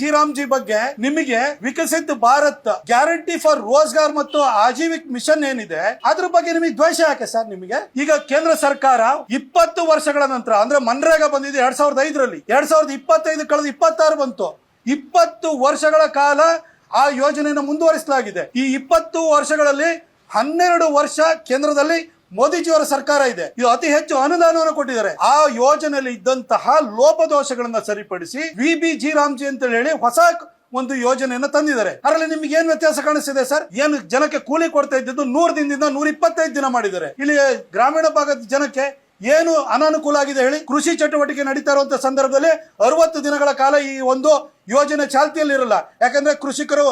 G ಬಗ್ಗೆ ನಿಮಗೆ ವಿಕಸಿತ Bharat guarantee for Rozgar ಮತ್ತು ಆಜೀವಿಕ್ ಮಿಷನ್ ಏನಿದೆ ಅದ್ರ ಬಗ್ಗೆ ನಿಮಗೆ ದ್ವೇಷ ಯಾಕೆ ಸರ್? ನಿಮಗೆ ಈಗ ಕೇಂದ್ರ ಸರ್ಕಾರ 20 ವರ್ಷಗಳ ನಂತರ ಅಂದ್ರೆ ಮನ್ರೇಗಾ ಬಂದಿದೆ 2005ರಲ್ಲಿ, 2025 ಕಳೆದ 26 ಬಂತು. 20 ವರ್ಷಗಳ ಕಾಲ ಆ ಯೋಜನೆಯನ್ನು ಮುಂದುವರಿಸಲಾಗಿದೆ. ಈ 20 ವರ್ಷಗಳಲ್ಲಿ 12 ವರ್ಷ ಕೇಂದ್ರದಲ್ಲಿ ಮೋದಿಜಿಯವರ ಸರ್ಕಾರ ಇದೆ. ಇದು ಅತಿ ಹೆಚ್ಚು ಅನುದಾನವನ್ನು ಕೊಟ್ಟಿದ್ದಾರೆ. ಆ ಯೋಜನೆಯಲ್ಲಿ ಇದ್ದಂತಹ ಲೋಪದೋಷಗಳನ್ನ ಸರಿಪಡಿಸಿ VBG ರಾಮ್ಜಿ ಅಂತ ಹೇಳಿ ಹೊಸ ಒಂದು ಯೋಜನೆಯನ್ನ ತಂದಿದ್ದಾರೆ. ಅದರಲ್ಲಿ ನಿಮ್ಗೆ ಏನ್ ವ್ಯತ್ಯಾಸ ಕಾಣಿಸ್ತಿದೆ ಸರ್? ಏನು ಜನಕ್ಕೆ ಕೂಲಿ ಕೊಡ್ತಾ ಇದ್ದಿದ್ದು 100 ದಿನದಿಂದ 125 ದಿನ ಮಾಡಿದ್ದಾರೆ. ಇಲ್ಲಿ ಗ್ರಾಮೀಣ ಭಾಗದ ಜನಕ್ಕೆ ಏನು ಅನಾನುಕೂಲ ಆಗಿದೆ ಹೇಳಿ? ಕೃಷಿ ಚಟುವಟಿಕೆ ನಡೀತಾ ಇರುವಂತಹ ಸಂದರ್ಭದಲ್ಲಿ 60 ದಿನಗಳ ಕಾಲ ಈ ಒಂದು ಯೋಜನೆ ಚಾಲ್ತಿಯಲ್ಲಿ ಇರಲ್ಲ. ಯಾಕಂದ್ರೆ ಕೃಷಿಕರು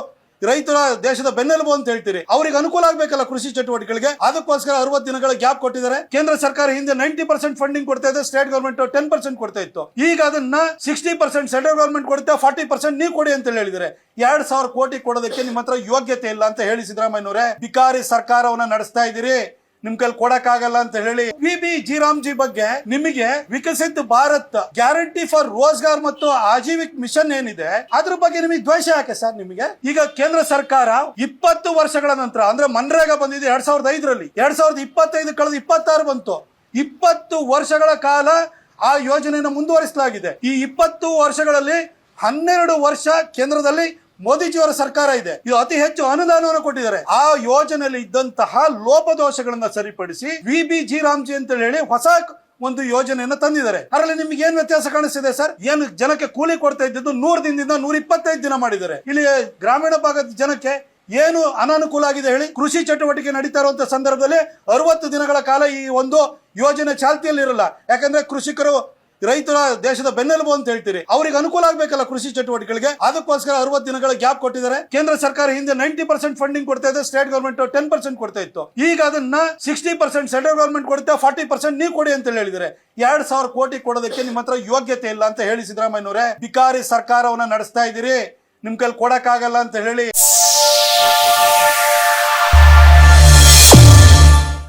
ರೈತರ ದೇಶದ ಬೆನ್ನೆಲುಬು ಅಂತ ಹೇಳ್ತೀರಿ, ಅವ್ರಿಗೆ ಅನುಕೂಲ ಆಗ್ಬೇಕಲ್ಲ ಕೃಷಿ ಚಟುವಟಿಕೆಗಳಿಗೆ. ಅದಕ್ಕೋಸ್ಕರ 60 ದಿನಗಳ ಗ್ಯಾಪ್ ಕೊಟ್ಟಿದ್ದಾರೆ. ಕೇಂದ್ರ ಸರ್ಕಾರ ಹಿಂದೆ 90% ಫಂಡಿಂಗ್ ಕೊಡ್ತಾ ಇದೆ, ಸ್ಟೇಟ್ ಗವರ್ಮೆಂಟ್ 10% ಕೊಡ್ತಾ ಇತ್ತು. ಈಗ ಅದನ್ನ 60% ಸೆಂಟ್ರಲ್ ಗವರ್ಮೆಂಟ್ ಕೊಡುತ್ತೆ, 40% ನೀವು ಕೊಡಿ ಅಂತ ಹೇಳಿದರೆ 2000 ಕೋಟಿ ಕೊಡೋದಕ್ಕೆ ನಿಮ್ಮ ಹತ್ರ ಯೋಗ್ಯತೆ ಇಲ್ಲ ಅಂತ ಹೇಳಿ ಸಿದ್ದರಾಮಯ್ಯನವರೇ ಭಿಕಾರಿ ಸರ್ಕಾರವನ್ನ ನಡೆಸ್ತಾ ಇದ್ದೀರಿ. ನಿಮ್ ಕೈಲಿ ಕೊಡಕ್ಕಾಗಲ್ಲ ಅಂತ ಹೇಳಿ VBG ರಾಮ್ಜಿ ಬಗ್ಗೆ ನಿಮಗೆ ವಿಕಸಿತ ಭಾರತ್ ಗ್ಯಾರಂಟಿ ಫಾರ್ ರೋಜ್ಗಾರ್ ಮತ್ತು ಆಜೀವಿಕ್ ಮಿಷನ್ ಏನಿದೆ ಅದ್ರ ಬಗ್ಗೆ ನಿಮಗೆ ದ್ವೇಷ ಯಾಕೆ ಸರ್? ನಿಮಗೆ ಈಗ ಕೇಂದ್ರ ಸರ್ಕಾರ 20 ವರ್ಷಗಳ ನಂತರ ಅಂದ್ರೆ ಮನ್ರೇಗಾ ಬಂದಿದೆ 2005ರಲ್ಲಿ, 2025 ಕಳೆದ 26 ಬಂತು. 20 ವರ್ಷಗಳ ಕಾಲ ಆ ಯೋಜನೆಯನ್ನು ಮುಂದುವರಿಸಲಾಗಿದೆ. ಈ 20 ವರ್ಷಗಳಲ್ಲಿ 12 ವರ್ಷ ಕೇಂದ್ರದಲ್ಲಿ ಮೋದಿಜಿಯವರ ಸರ್ಕಾರ ಇದೆ. ಇದು ಅತಿ ಹೆಚ್ಚು ಅನುದಾನವನ್ನು ಕೊಟ್ಟಿದ್ದಾರೆ. ಆ ಯೋಜನೆಯಲ್ಲಿ ಇದ್ದಂತಹ ಲೋಪದೋಷಗಳನ್ನ ಸರಿಪಡಿಸಿ VBG ರಾಮ್ಜಿ ಅಂತ ಹೇಳಿ ಹೊಸ ಒಂದು ಯೋಜನೆಯನ್ನ ತಂದಿದ್ದಾರೆ. ಅದರಲ್ಲಿ ನಿಮ್ಗೆ ಏನ್ ವ್ಯತ್ಯಾಸ ಕಾಣಿಸ್ತಿದೆ ಸರ್? ಏನು ಜನಕ್ಕೆ ಕೂಲಿ ಕೊಡ್ತಾ ಇದ್ದಿದ್ದು 100 ದಿನದಿಂದ 125 ದಿನ ಮಾಡಿದ್ದಾರೆ. ಇಲ್ಲಿ ಗ್ರಾಮೀಣ ಭಾಗದ ಜನಕ್ಕೆ ಏನು ಅನಾನುಕೂಲ ಆಗಿದೆ ಹೇಳಿ? ಕೃಷಿ ಚಟುವಟಿಕೆ ನಡೀತಾ ಇರುವಂತಹ ಸಂದರ್ಭದಲ್ಲಿ 60 ದಿನಗಳ ಕಾಲ ಈ ಒಂದು ಯೋಜನೆ ಚಾಲ್ತಿಯಲ್ಲಿ ಇರಲ್ಲ. ಯಾಕಂದ್ರೆ ಕೃಷಿಕರು ರೈತರ ದೇಶದ ಬೆನ್ನೆಲುಬು ಅಂತ ಹೇಳ್ತೀರಿ, ಅವ್ರಿಗೆ ಅನುಕೂಲ ಆಗ್ಬೇಕಲ್ಲ ಕೃಷಿ ಚಟುವಟಿಕೆಗಳಿಗೆ. ಅದಕ್ಕೋಸ್ಕರ 60 ದಿನಗಳ ಗ್ಯಾಪ್ ಕೊಟ್ಟಿದ್ದಾರೆ. ಕೇಂದ್ರ ಸರ್ಕಾರ ಹಿಂದೆ 90% ಫಂಡಿಂಗ್ ಕೊಡ್ತಾ ಇದೆ, ಸ್ಟೇಟ್ ಗವರ್ಮೆಂಟ್ 10% ಕೊಡ್ತಾ ಇತ್ತು. ಈಗ ಅದನ್ನ 60% ಸೆಂಟ್ರಲ್ ಗವರ್ಮೆಂಟ್ ಕೊಡುತ್ತೆ, 40% ನೀವು ಕೊಡಿ ಅಂತ ಹೇಳಿದರೆ 2000 ಕೋಟಿ ಕೊಡೋದಕ್ಕೆ ನಿಮ್ಮ ಹತ್ರ ಯೋಗ್ಯತೆ ಇಲ್ಲ ಅಂತ ಹೇಳಿ ಸಿದ್ದರಾಮಯ್ಯನವರೇ ಭಿಕಾರಿ ಸರ್ಕಾರವನ್ನ ನಡೆಸ್ತಾ ಇದ್ದೀರಿ. ನಿಮ್ ಕೈಲಿ ಕೊಡಕ್ಕಾಗಲ್ಲ ಅಂತ ಹೇಳಿ